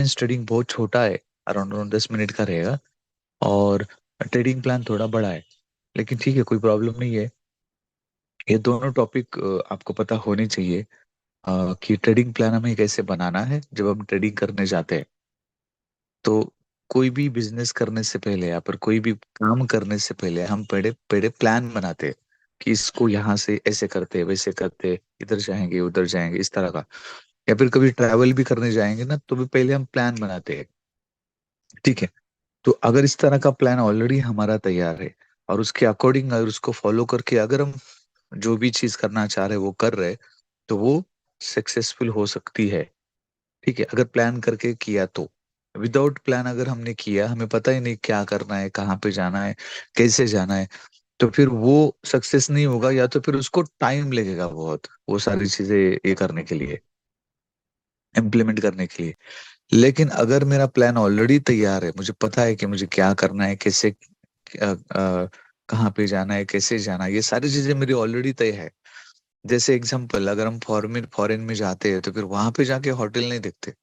Trading बहुत छोटा है, अराउंड अराउंड 10 मिनट का रहेगा। और ट्रेडिंग प्लान थोड़ा बड़ा है, लेकिन ठीक है, कोई प्रॉब्लम नहीं है। ये दोनों टॉपिक आपको पता होने चाहिए कि ट्रेडिंग प्लान हमें कैसे बनाना है जब हम ट्रेडिंग करने जाते हैं। तो कोई भी बिजनेस करने से पहले या फिर कोई भी काम करने से पहले हम पहले पहले प्लान बनाते हैं कि इसको यहाँ से ऐसे करते वैसे करते, इधर जाएंगे उधर जाएंगे इस तरह का। या फिर कभी ट्रैवल भी करने जाएंगे ना, तो भी पहले हम प्लान बनाते हैं। ठीक है। तो अगर इस तरह का प्लान ऑलरेडी हमारा तैयार है और उसके अकॉर्डिंग अगर उसको फॉलो करके अगर हम जो भी चीज करना चाह रहे हैं वो कर रहे हैं, तो वो सक्सेसफुल हो सकती है। ठीक है, अगर प्लान करके किया तो। विदाउट प्लान अगर हमने किया, हमें पता ही नहीं क्या करना है, कहाँ पे जाना है, कैसे जाना है, तो फिर वो सक्सेस नहीं होगा, या तो फिर उसको टाइम लगेगा बहुत वो सारी चीजें ये करने के लिए, इम्प्लीमेंट करने के लिए। लेकिन अगर मेरा प्लान ऑलरेडी तैयार है, मुझे पता है कि मुझे क्या करना है, कैसे कहाँ पे जाना है, कैसे जाना है, ये सारी चीजें मेरी ऑलरेडी तय है। जैसे एग्जांपल, अगर हम फॉरेन फॉरेन में जाते हैं तो फिर वहां पे जाके होटल नहीं देखते,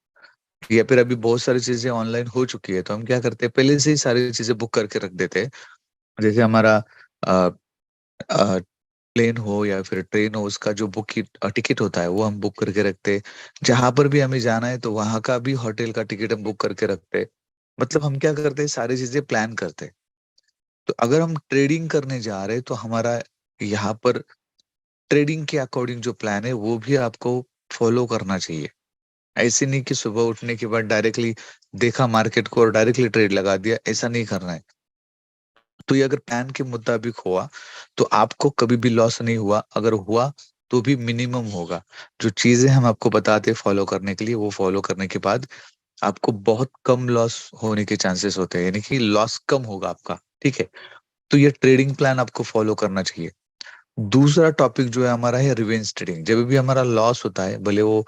या फिर अभी बहुत सारी चीजें ऑनलाइन हो चुकी है, तो हम क्या करते हैं, पहले से ही सारी चीजें बुक करके रख देते हैं। जैसे हमारा प्लेन हो या फिर ट्रेन हो, उसका जो बुक की टिकट होता है वो हम बुक करके रखते हैं। जहां पर भी हमें जाना है तो वहां का भी होटल का टिकट हम बुक करके रखते हैं। मतलब हम क्या करते हैं, सारी चीजें प्लान करते हैं। तो अगर हम ट्रेडिंग करने जा रहे हैं तो हमारा यहाँ पर ट्रेडिंग के अकॉर्डिंग जो प्लान है वो भी आपको फॉलो करना चाहिए। ऐसे नहीं कि सुबह उठने के बाद डायरेक्टली देखा मार्केट को और डायरेक्टली ट्रेड लगा दिया, ऐसा नहीं करना है। तो ये अगर प्लान के मुताबिक हुआ तो आपको कभी भी लॉस नहीं हुआ, अगर हुआ तो भी मिनिमम होगा। जो चीजें हम आपको बताते हैं फॉलो करने के लिए, वो फॉलो करने के बाद आपको बहुत कम लॉस होने के चांसेस होते हैं, यानी कि लॉस कम होगा आपका। ठीक है। तो ये ट्रेडिंग प्लान आपको फॉलो करना चाहिए। दूसरा टॉपिक जो है हमारा है रिवेंज ट्रेडिंग। जब भी हमारा लॉस होता है, भले वो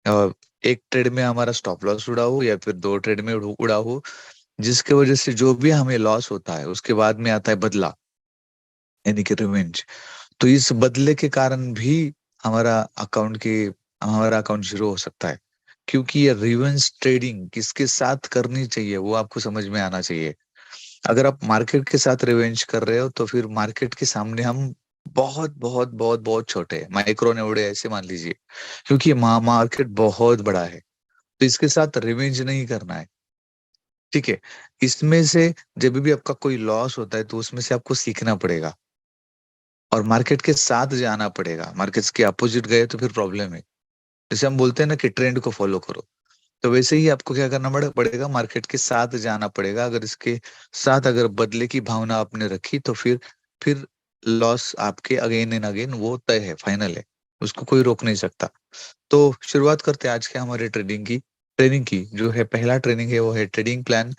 अ, एक ट्रेड में हमारा स्टॉप लॉस उड़ा हो या फिर दो ट्रेड में उड़ा हो, जिसके वजह से जो भी हमें लॉस होता है उसके बाद में आता है बदला, यानी कि रिवेंज। तो इस बदले के कारण भी हमारा के हमारा अकाउंट जीरो हो सकता है। क्योंकि ये रिवेंज ट्रेडिंग किसके साथ करनी चाहिए वो आपको समझ में आना चाहिए। अगर आप मार्केट के साथ रिवेंज कर रहे हो तो फिर मार्केट के सामने हम बहुत बहुत बहुत बहुत छोटे हैं, माइक्रो नेवड़े ऐसे मान लीजिए। क्योंकि ये मार्केट बहुत बड़ा है, तो इसके साथ रिवेंज नहीं करना है। ठीक है। इसमें से जब भी आपका कोई लॉस होता है तो उसमें से आपको सीखना पड़ेगा और मार्केट के साथ जाना पड़ेगा। मार्केट्स के अपोजिट गए तो फिर प्रॉब्लम है। जैसे हम बोलते हैं ना कि ट्रेंड को फॉलो करो, तो वैसे ही आपको क्या करना पड़ेगा, मार्केट के साथ जाना पड़ेगा। अगर इसके साथ अगर बदले की भावना आपने रखी तो फिर लॉस आपके अगेन एंड अगेन वो तय है, फाइनल है, उसको कोई रोक नहीं सकता। तो शुरुआत करते हैं आज के हमारे ट्रेनिंग की। जो है पहला ट्रेनिंग है वो है ट्रेडिंग प्लान।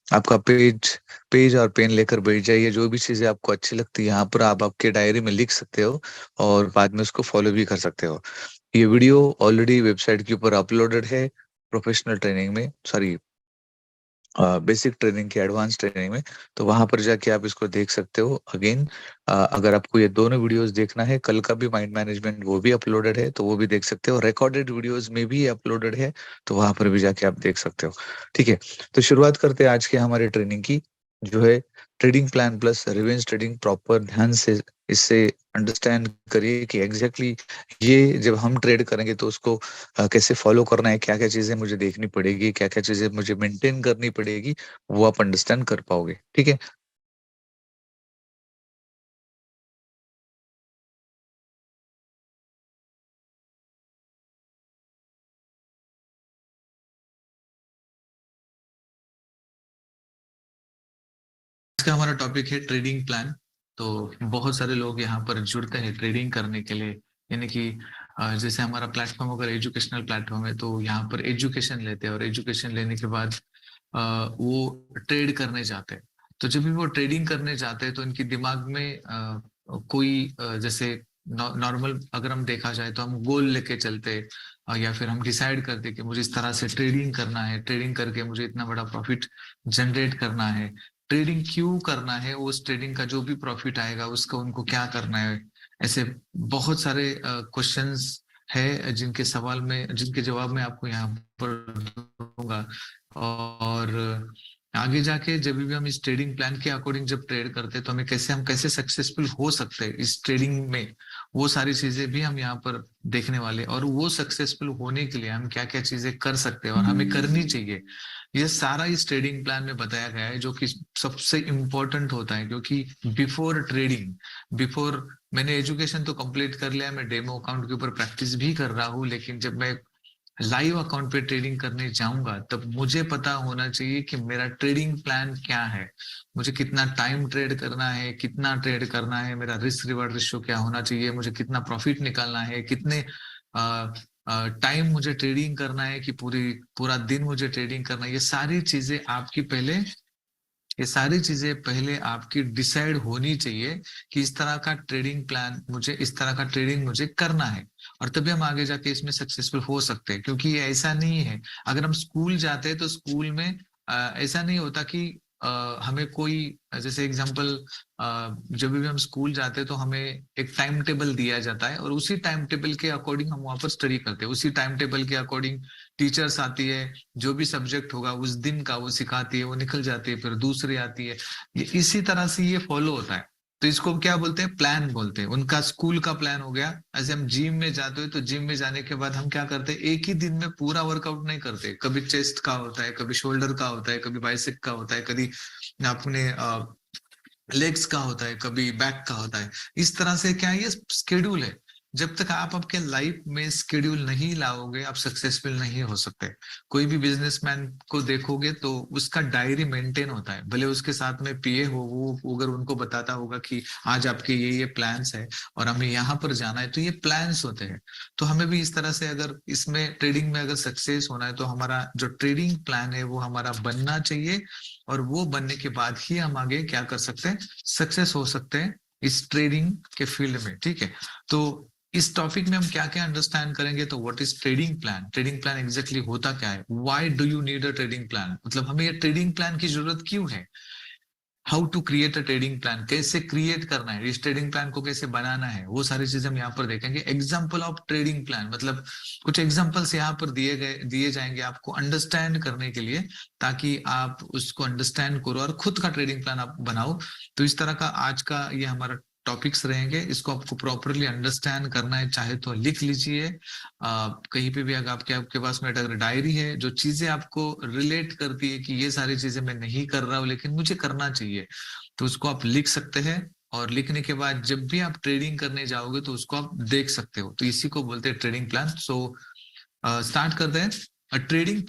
आपका पेज पेज और पेन लेकर बैठ जाइए। जो भी चीजें आपको अच्छी लगती है यहाँ पर आप आपके डायरी में लिख सकते हो और बाद में उसको फॉलो भी कर सकते हो। ये वीडियो ऑलरेडी वेबसाइट के ऊपर अपलोडेड है, प्रोफेशनल ट्रेनिंग में, सॉरी, बेसिक ट्रेनिंग की एडवांस ट्रेनिंग में। तो वहां पर जाके आप इसको देख सकते हो अगेन। अगर आपको ये दोनों वीडियोस देखना है, कल का भी माइंड मैनेजमेंट वो भी अपलोडेड है तो वो भी देख सकते हो, रिकॉर्डेड वीडियोस में भी अपलोडेड है, तो वहां पर भी जाके आप देख सकते हो। ठीक है। तो शुरुआत करते हैं आज के हमारे ट्रेनिंग की, जो है trading plan plus revenge trading. Proper ध्यान से इससे अंडरस्टैंड करिए कि एग्जैक्टली ये जब हम ट्रेड करेंगे तो उसको कैसे फॉलो करना है, क्या क्या चीजें मुझे देखनी पड़ेगी, क्या क्या चीजें मुझे मेंटेन करनी पड़ेगी, वो आप अंडरस्टैंड कर पाओगे। ठीक है। इसका हमारा टॉपिक है ट्रेडिंग प्लान। तो बहुत सारे लोग यहाँ पर जुड़ते हैं ट्रेडिंग करने के लिए, यानी कि जैसे हमारा प्लेटफॉर्म अगर एजुकेशनल प्लेटफॉर्म है तो यहाँ पर एजुकेशन लेते हैं और एजुकेशन लेने के बाद वो ट्रेड करने जाते हैं। तो जब भी वो ट्रेडिंग करने जाते हैं तो इनके दिमाग में कोई जैसे नॉर्मल अगर हम देखा जाए तो हम गोल लेके चलते हैं, या फिर हम डिसाइड करते हैं कि मुझे इस तरह से ट्रेडिंग करना है, ट्रेडिंग करके मुझे इतना बड़ा प्रॉफिट जनरेट करना है। ट्रेडिंग क्यों करना है, उस ट्रेडिंग का जो भी प्रॉफिट आएगा उसका उनको क्या करना है। ऐसे बहुत सारे क्वेश्चंस है जिनके जवाब मैं आपको यहाँ पर दूंगा। और आगे जाके जब भी हम इस ट्रेडिंग प्लान के अकॉर्डिंग जब ट्रेड करते हैं तो हम कैसे सक्सेसफुल हो सकते हैं इस ट्रेडिंग में, वो सारी चीजें भी हम यहाँ पर देखने वाले। और वो सक्सेसफुल होने के लिए हम क्या क्या चीजें कर सकते हैं और हमें करनी चाहिए, ये सारा इस ट्रेडिंग प्लान में बताया गया है, जो कि सबसे इम्पोर्टेंट होता है। क्योंकि बिफोर मैंने एजुकेशन तो कंप्लीट कर लिया, मैं डेमो अकाउंट के ऊपर प्रैक्टिस भी कर रहा हूँ, लेकिन जब मैं लाइव अकाउंट पे ट्रेडिंग करने जाऊंगा तब मुझे पता होना चाहिए कि मेरा ट्रेडिंग प्लान क्या है, मुझे कितना टाइम ट्रेड करना है, कितना ट्रेड करना है, मेरा रिस्क रिवार्ड रेशियो क्या होना चाहिए, मुझे कितना प्रॉफिट निकालना है, कितने टाइम मुझे ट्रेडिंग करना है, कि पूरा दिन मुझे ट्रेडिंग करना है। ये सारी चीजें पहले आपकी डिसाइड होनी चाहिए कि इस तरह का ट्रेडिंग मुझे करना है, और तभी हम आगे जाके इसमें सक्सेसफुल हो सकते हैं। क्योंकि ये ऐसा नहीं है, अगर हम स्कूल जाते हैं तो स्कूल में ऐसा नहीं होता कि हमें कोई, जैसे एग्जांपल, जब भी हम स्कूल जाते हैं तो हमें एक टाइम टेबल दिया जाता है, और उसी टाइम टेबल के अकॉर्डिंग हम वहां पर स्टडी करते हैं, उसी टाइम टेबल के अकॉर्डिंग टीचर्स आती है, जो भी सब्जेक्ट होगा उस दिन का वो सिखाती है, वो निकल जाती है, फिर दूसरी आती है। ये इसी तरह से ये फॉलो होता है। तो इसको क्या बोलते हैं, प्लान बोलते हैं। उनका स्कूल का प्लान हो गया। ऐसे हम जिम में जाते हैं तो जिम में जाने के बाद हम क्या करते हैं, एक ही दिन में पूरा वर्कआउट नहीं करते, कभी चेस्ट का होता है, कभी शोल्डर का होता है, कभी बाइसेप का होता है, कभी अपने लेग्स का होता है, कभी बैक का होता है। इस तरह से क्या है, ये स्केड्यूल है। जब तक आप आपके लाइफ में स्केड्यूल नहीं लाओगे आप सक्सेसफुल नहीं हो सकते। कोई भी बिजनेसमैन को देखोगे तो उसका डायरी मेंटेन होता है, भले उसके साथ में पीए हो, वो अगर उनको बताता होगा कि आज आपके ये प्लान्स है और हमें यहाँ पर जाना है, तो ये प्लान्स होते हैं। तो हमें भी इस तरह से, अगर इसमें ट्रेडिंग में अगर सक्सेस होना है तो हमारा जो ट्रेडिंग प्लान है वो हमारा बनना चाहिए, और वो बनने के बाद ही हम आगे क्या कर सकते हैं, सक्सेस हो सकते हैं इस ट्रेडिंग के फील्ड में। ठीक है, तो इस टॉपिक में हम क्या क्या अंडरस्टैंड करेंगे, तो what is trading plan, trading plan exactly होता क्या है, why do you need a trading plan, मतलब हमें ये ट्रेडिंग प्लान की जरूरत क्यों है, how to create a trading plan, कैसे क्रिएट करना है, इस ट्रेडिंग प्लान को कैसे बनाना है, वो सारी चीजें हम यहाँ पर देखेंगे। एग्जाम्पल ऑफ ट्रेडिंग प्लान, मतलब कुछ एग्जाम्पल्स यहाँ पर दिए जाएंगे आपको अंडरस्टैंड करने के लिए, ताकि आप उसको अंडरस्टैंड करो और खुद का ट्रेडिंग प्लान आप बनाओ। तो इस तरह का आज का ये हमारा टॉपिक्स रहेंगे, इसको आपको प्रॉपरली अंडरस्टैंड करना है, चाहे तो लिख लीजिए कहीं पे भी। अगर आपके पास में अगर डायरी है, जो चीजें आपको रिलेट करती है कि ये सारी चीजें मैं नहीं कर रहा हूँ लेकिन मुझे करना चाहिए, तो उसको आप लिख सकते हैं। और लिखने के बाद जब भी आप ट्रेडिंग करने जाओगे तो उसको आप देख सकते हो, तो इसी को बोलते हैं ट्रेडिंग प्लान। सो स्टार्ट करते हैं। अ trading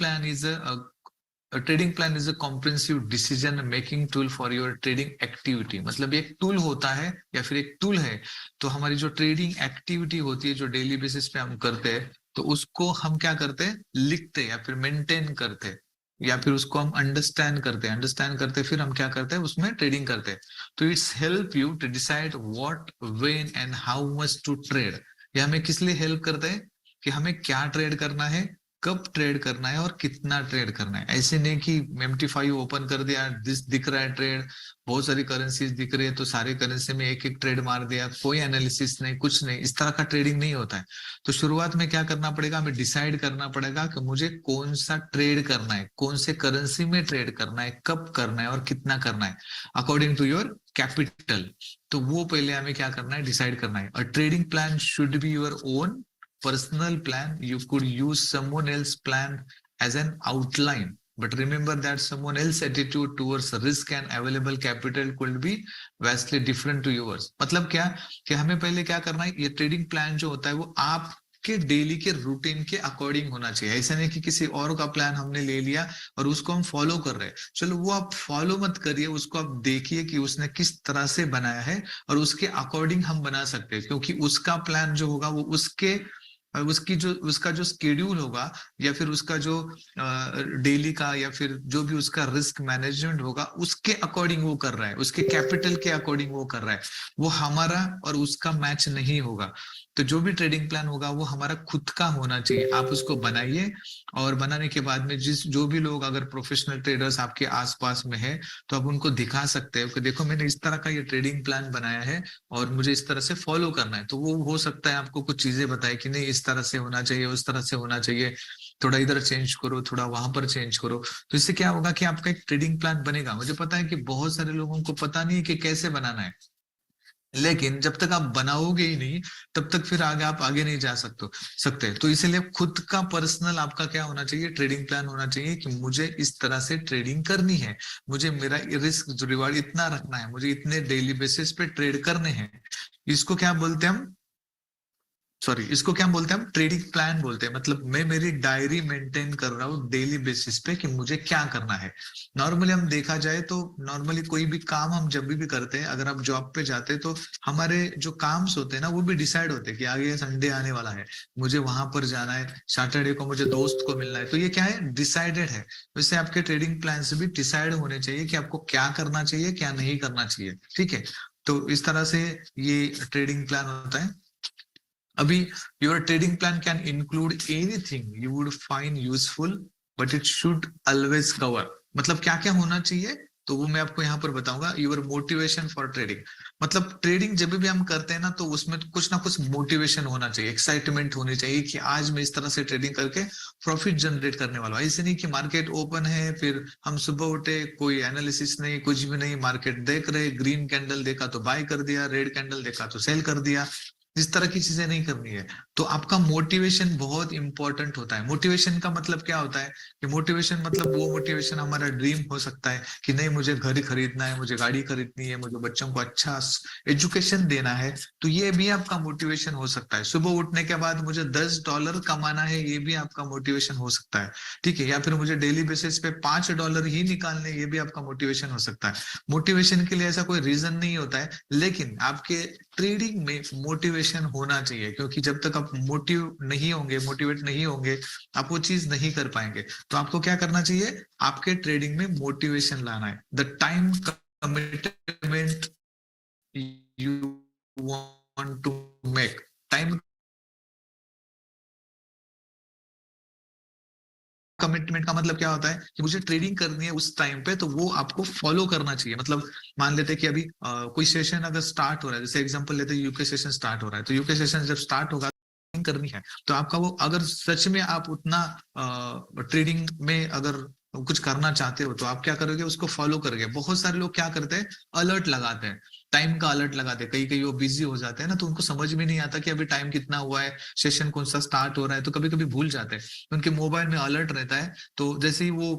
plan is a comprehensive decision making tool for your trading activity, मतलब एक टूल होता है या फिर एक टूल है। तो हमारी जो ट्रेडिंग एक्टिविटी होती है, जो डेली बेसिस पे हम करते हैं, तो उसको हम क्या करते हैं, लिखते हैं या फिर मेंटेन करते हैं, या फिर उसको हम अंडरस्टैंड करते फिर हम क्या करते हैं, उसमें ट्रेडिंग करते हैं। तो it's help you to decide what, when and how much to trade. ये हमें किस लिए हेल्प करते हैं, कि हमें क्या ट्रेड करना है, कब ट्रेड करना है और कितना ट्रेड करना है। ऐसे नहीं कि MT5 ओपन कर दिया, दिख रहा है ट्रेड, बहुत सारी करेंसीज दिख रही है तो सारी करेंसी में एक एक ट्रेड मार दिया, कोई एनालिसिस नहीं, कुछ नहीं, इस तरह का ट्रेडिंग नहीं होता है। तो शुरुआत में क्या करना पड़ेगा, हमें डिसाइड करना पड़ेगा कि मुझे कौन सा ट्रेड करना है, कौन से करेंसी में ट्रेड करना है, कब करना है और कितना करना है, अकॉर्डिंग टू योर कैपिटल। तो वो पहले हमें क्या करना है, डिसाइड करना है। और trading plan should be your own personal plan. You could use someone else's plan as an outline, but remember that someone else's attitude towards risk and available capital could be vastly different to yours. मतलब क्या, कि हमें पहले क्या करना है, ये trading plan जो होता है वो आप के डेली के रूटीन के अकॉर्डिंग होना चाहिए। ऐसा नहीं कि किसी और का प्लान हमने ले लिया और उसको हम फॉलो कर रहे हैं, चलो वो आप फॉलो मत करिए, उसको आप देखिए कि उसने किस तरह से बनाया है, और उसके अकॉर्डिंग हम बना सकते हैं। क्योंकि उसका प्लान जो होगा वो उसका जो स्केड्यूल होगा, या फिर उसका जो डेली का, या फिर जो भी उसका रिस्क मैनेजमेंट होगा, उसके अकॉर्डिंग वो कर रहा है, उसके कैपिटल के अकॉर्डिंग वो कर रहा है, वो हमारा और उसका मैच नहीं होगा। तो जो भी ट्रेडिंग प्लान होगा वो हमारा खुद का होना चाहिए, आप उसको बनाइए। और बनाने के बाद में जो भी लोग अगर प्रोफेशनल ट्रेडर्स आपके आसपास में है, तो आप उनको दिखा सकते हो कि देखो मैंने इस तरह का ये ट्रेडिंग प्लान बनाया है और मुझे इस तरह से फॉलो करना है। तो वो हो सकता है आपको कुछ चीजें बताए कि नहीं, इस इस तरह से होना चाहिए, उस तरह से होना चाहिए, थोड़ा इधर चेंज करो, थोड़ा वहां पर चेंज करो। तो इससे क्या होगा कि आपका एक ट्रेडिंग प्लान बनेगा। मुझे पता है कि बहुत सारे लोगों को पता नहीं है कि कैसे बनाना है, लेकिन जब तक आप बनाओगे ही नहीं, तब तक फिर आगे आप आगे नहीं जा सकते। तो इसीलिए खुद का पर्सनल आपका क्या होना चाहिए, ट्रेडिंग प्लान होना चाहिए कि मुझे इस तरह से ट्रेडिंग करनी है, मुझे मेरा रिस्क रिवार्ड इतना रखना है, मुझे इतने डेली बेसिस पे ट्रेड करने हैं। इसको क्या बोलते हैं हम, सॉरी, इसको क्या बोलते हैं हम, ट्रेडिंग प्लान बोलते हैं। मतलब मैं मेरी डायरी मेंटेन कर रहा हूँ डेली बेसिस पे कि मुझे क्या करना है। नॉर्मली हम देखा जाए तो नॉर्मली कोई भी काम हम जब भी करते हैं, अगर आप जॉब पे जाते हैं तो हमारे जो काम्स होते हैं ना वो भी डिसाइड होते हैं कि आगे संडे आने वाला है, मुझे वहां पर जाना है, सैटरडे को मुझे दोस्त को मिलना है। तो ये क्या है, डिसाइडेड है। वैसे आपके ट्रेडिंग प्लान से भी डिसाइड होने चाहिए कि आपको क्या करना चाहिए, क्या नहीं करना चाहिए। ठीक है, तो इस तरह से ये ट्रेडिंग प्लान होता है। अभी your trading plan can include anything you would find useful, but it should always cover। मतलब क्या क्या होना चाहिए, तो वो मैं आपको यहाँ पर बताऊंगा। योर मोटिवेशन फॉर ट्रेडिंग, मतलब ट्रेडिंग जब भी हम करते हैं ना तो उसमें कुछ ना कुछ मोटिवेशन होना चाहिए, एक्साइटमेंट होनी चाहिए कि आज मैं इस तरह से ट्रेडिंग करके प्रॉफिट जनरेट करने वाला हूँ। ऐसे नहीं कि मार्केट ओपन है, फिर हम सुबह उठे, कोई एनालिसिस नहीं, कुछ भी नहीं, मार्केट देख रहे, ग्रीन कैंडल देखा तो बाय कर दिया, रेड कैंडल देखा तो सेल कर दिया। इस तरह की चीजें नहीं करनी है। तो आपका मोटिवेशन बहुत इंपॉर्टेंट होता है। मोटिवेशन का मतलब क्या होता है कि मोटिवेशन मतलब वो मोटिवेशन हमारा ड्रीम हो सकता है कि नहीं मुझे घर खरीदना है, मुझे गाड़ी खरीदनी है, मुझे बच्चों को अच्छा एजुकेशन देना है। तो ये भी आपका मोटिवेशन हो सकता है। सुबह उठने के बाद मुझे $10 कमाना है, ये भी आपका मोटिवेशन हो सकता है। ठीक है, या फिर मुझे डेली बेसिस पे $5 ही निकालने, ये भी आपका मोटिवेशन हो सकता है। मोटिवेशन के लिए ऐसा कोई रीजन नहीं होता है, लेकिन आपके ट्रेडिंग में मोटिवेशन होना चाहिए, क्योंकि जब तक आप मोटिवेट नहीं होंगे, आप वो चीज नहीं कर पाएंगे। तो आपको क्या करना चाहिए, आपके ट्रेडिंग में मोटिवेशन लाना है। The time commitment you want to make, time commitment का मतलब क्या होता है कि मुझे ट्रेडिंग करनी है उस टाइम पे, तो वो आपको फॉलो करना चाहिए। मतलब मान लेते हैं कि अभी कोई सेशन अगर स्टार्ट हो रहा है, जैसे एग्जांपल लेते हैं यूके सेशन स्टार्ट हो रहा है, तो यूके सेशन जब स्टार्ट होगा करनी है, तो आपका वो, अगर सच में आप उतना ट्रेडिंग में अगर कुछ करना चाहते हो तो आप क्या करोगे, उसको फॉलो करोगे। बहुत सारे लोग क्या करते हैं, अलर्ट लगाते हैं, टाइम का अलर्ट लगाते हैं। कई कई वो बिजी हो जाते हैं ना, तो उनको समझ में नहीं आता कि अभी टाइम कितना हुआ है, सेशन कौन सा स्टार्ट हो रहा है, तो कभी कभी भूल जाते हैं। उनके मोबाइल में अलर्ट रहता है, तो जैसे ही वो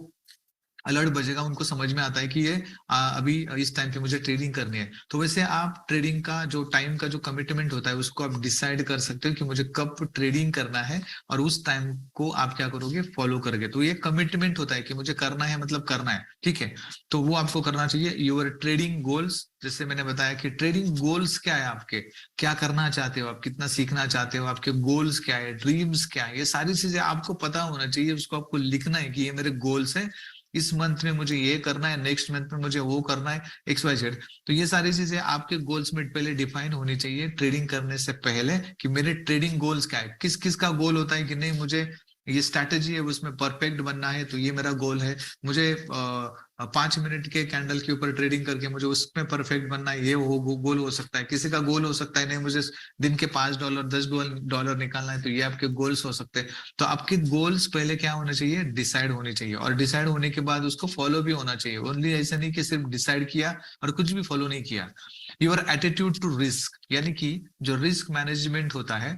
अलर्ट बजेगा उनको समझ में आता है कि ये अभी इस टाइम पे मुझे ट्रेडिंग करनी है। तो वैसे आप ट्रेडिंग का जो टाइम का जो कमिटमेंट होता है उसको आप डिसाइड कर सकते हो कि मुझे कब ट्रेडिंग करना है, और उस टाइम को आप क्या करोगे, फॉलो करोगे। तो ये कमिटमेंट होता है कि मुझे करना है, मतलब करना है। ठीक है, तो वो आपको करना चाहिए। योर ट्रेडिंग गोल्स, जैसे मैंने बताया कि ट्रेडिंग गोल्स क्या है आपके, क्या करना चाहते हो आप, कितना सीखना चाहते हो, आपके गोल्स क्या है, ड्रीम्स क्या है, ये सारी चीजें आपको पता होना चाहिए। उसको आपको लिखना है कि ये मेरे गोल्स है, इस मंथ में मुझे ये करना है, नेक्स्ट मंथ में मुझे वो करना है, XYZ। तो ये सारी चीजें आपके गोल्स में पहले डिफाइन होनी चाहिए ट्रेडिंग करने से पहले, कि मेरे ट्रेडिंग गोल्स क्या है। किस किस का गोल होता है कि नहीं मुझे ये स्ट्रैटेजी है उसमें परफेक्ट बनना है, तो ये मेरा गोल है। मुझे 5 मिनट के कैंडल के ऊपर ट्रेडिंग करके मुझे उसमें परफेक्ट बनना है, ये वो गोल हो सकता है। किसी का गोल हो सकता है नहीं मुझे दिन के $5 $10 निकालना है, तो ये आपके गोल्स हो सकते हैं। तो आपके गोल्स पहले क्या होने चाहिए, डिसाइड होने चाहिए, और डिसाइड होने के बाद उसको फॉलो भी होना चाहिए। ओनली ऐसा नहीं कि सिर्फ डिसाइड किया और कुछ भी फॉलो नहीं किया। योर एटीट्यूड टू रिस्क, यानी कि जो रिस्क मैनेजमेंट होता है,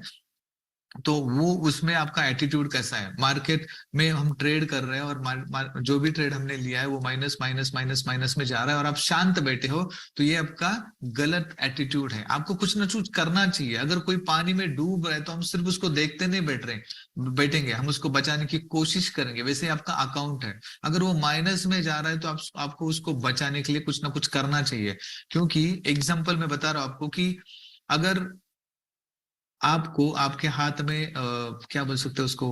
तो वो उसमें आपका एटीट्यूड कैसा है। मार्केट में हम ट्रेड कर रहे हैं और जो भी ट्रेड हमने लिया है वो माइनस माइनस माइनस माइनस में जा रहा है और आप शांत बैठे हो, तो ये आपका गलत एटीट्यूड है। आपको कुछ ना कुछ करना चाहिए। अगर कोई पानी में डूब रहा है तो हम सिर्फ उसको देखते नहीं बैठेंगे, हम उसको बचाने की कोशिश करेंगे। वैसे आपका अकाउंट है, अगर वो माइनस में जा रहा है तो आपको उसको बचाने के लिए कुछ ना कुछ करना चाहिए। क्योंकि एग्जाम्पल मैं बता रहा हूं आपको कि अगर आपको आपके हाथ में क्या बोल सकते हैं उसको,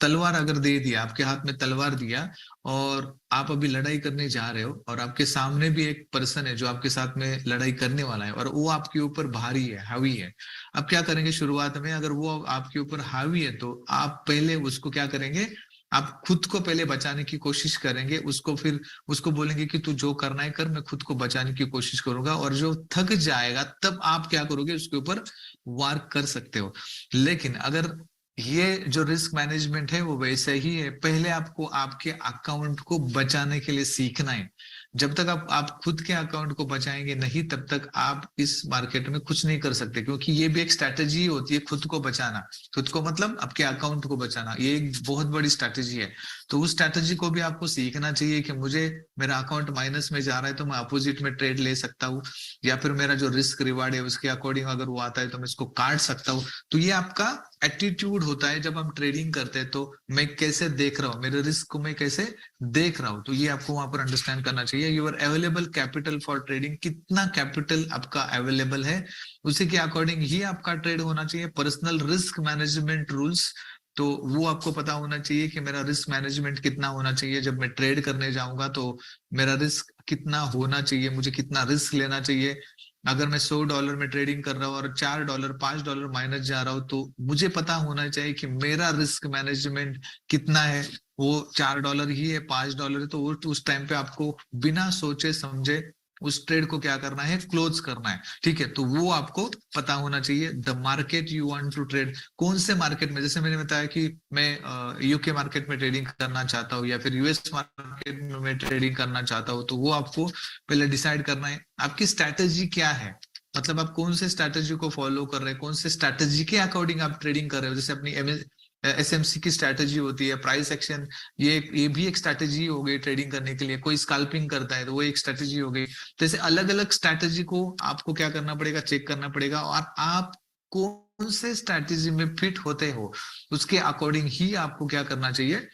तलवार अगर दे दिया, आपके हाथ में तलवार दिया और आप अभी लड़ाई करने जा रहे हो, और आपके सामने भी एक पर्सन है जो आपके साथ में लड़ाई करने वाला है, और वो आपके ऊपर भारी है, हावी है। अब क्या करेंगे शुरुआत में, अगर वो आपके ऊपर हावी है तो आप पहले उसको क्या करेंगे, आप खुद को पहले बचाने की कोशिश करेंगे, उसको फिर उसको बोलेंगे कि तू जो करना है कर, मैं खुद को बचाने की कोशिश करूंगा, और जो थक जाएगा तब आप क्या करोगे, उसके ऊपर वर्क कर सकते हो। लेकिन अगर ये जो रिस्क मैनेजमेंट है वो वैसे ही है, पहले आपको आपके अकाउंट को बचाने के लिए सीखना है। जब तक आप खुद के अकाउंट को बचाएंगे नहीं, तब तक आप इस मार्केट में कुछ नहीं कर सकते, क्योंकि ये भी एक स्ट्रैटेजी होती है खुद को बचाना। खुद को मतलब आपके अकाउंट को बचाना, ये एक बहुत बड़ी स्ट्रैटेजी है। तो उस स्ट्रैटेजी को भी आपको सीखना चाहिए कि मुझे मेरा अकाउंट माइनस में जा रहा है तो मैं अपोजिट में ट्रेड ले सकता हूँ, या फिर मेरा जो रिस्क रिवार्ड है उसके अकॉर्डिंग अगर वो आता है तो मैं इसको काट सकता हूँ। तो ये आपका एटीट्यूड होता है जब हम ट्रेडिंग करते हैं, तो मैं कैसे देख रहा हूँ, मेरे रिस्क को मैं कैसे देख रहा हूँ, तो ये आपको वहां पर अंडरस्टैंड करना चाहिए। Your available capital for trading, कितना कैपिटल आपका अवेलेबल है, उसी के अकॉर्डिंग ही आपका ट्रेड होना चाहिए। पर्सनल रिस्क मैनेजमेंट रूल्स, तो वो आपको पता होना चाहिए कि मेरा रिस्क मैनेजमेंट कितना होना चाहिए। जब मैं ट्रेड करने जाऊंगा तो मेरा रिस्क कितना होना चाहिए, मुझे कितना रिस्क लेना चाहिए। अगर मैं $100 में ट्रेडिंग कर रहा हूँ और $4 $5 माइनस जा रहा हूँ, तो मुझे पता होना चाहिए कि मेरा रिस्क मैनेजमेंट कितना है। वो $4 ही है, $5 है, तो उस टाइम पे आपको बिना सोचे समझे उस ट्रेड को क्या करना है, क्लोज करना है। ठीक है, तो वो आपको पता होना चाहिए। The market you want to trade, कौन से मार्केट में, जैसे मैंने बताया कि मैं यूके मार्केट में ट्रेडिंग करना चाहता हूँ या फिर यूएस मार्केट में मैं ट्रेडिंग करना चाहता हूँ, तो वो आपको पहले डिसाइड करना है आपकी स्ट्रैटेजी क्या है। मतलब आप कौन से स्ट्रैटेजी को फॉलो कर रहे हैं, कौन से स्ट्रैटेजी के अकॉर्डिंग आप ट्रेडिंग कर रहे हो। जैसे अपनी एसएमसी की स्ट्रैटेजी होती है, प्राइस एक्शन, ये भी एक स्ट्रैटेजी हो गई ट्रेडिंग करने के लिए। कोई स्कैल्पिंग करता है तो वो एक स्ट्रैटेजी हो गई। तो ऐसे अलग अलग स्ट्रैटेजी को आपको क्या करना पड़ेगा, चेक करना पड़ेगा, और आप कौन से स्ट्रैटेजी में फिट होते हो उसके अकॉर्डिंग ही आपको क्या करना चाहिए,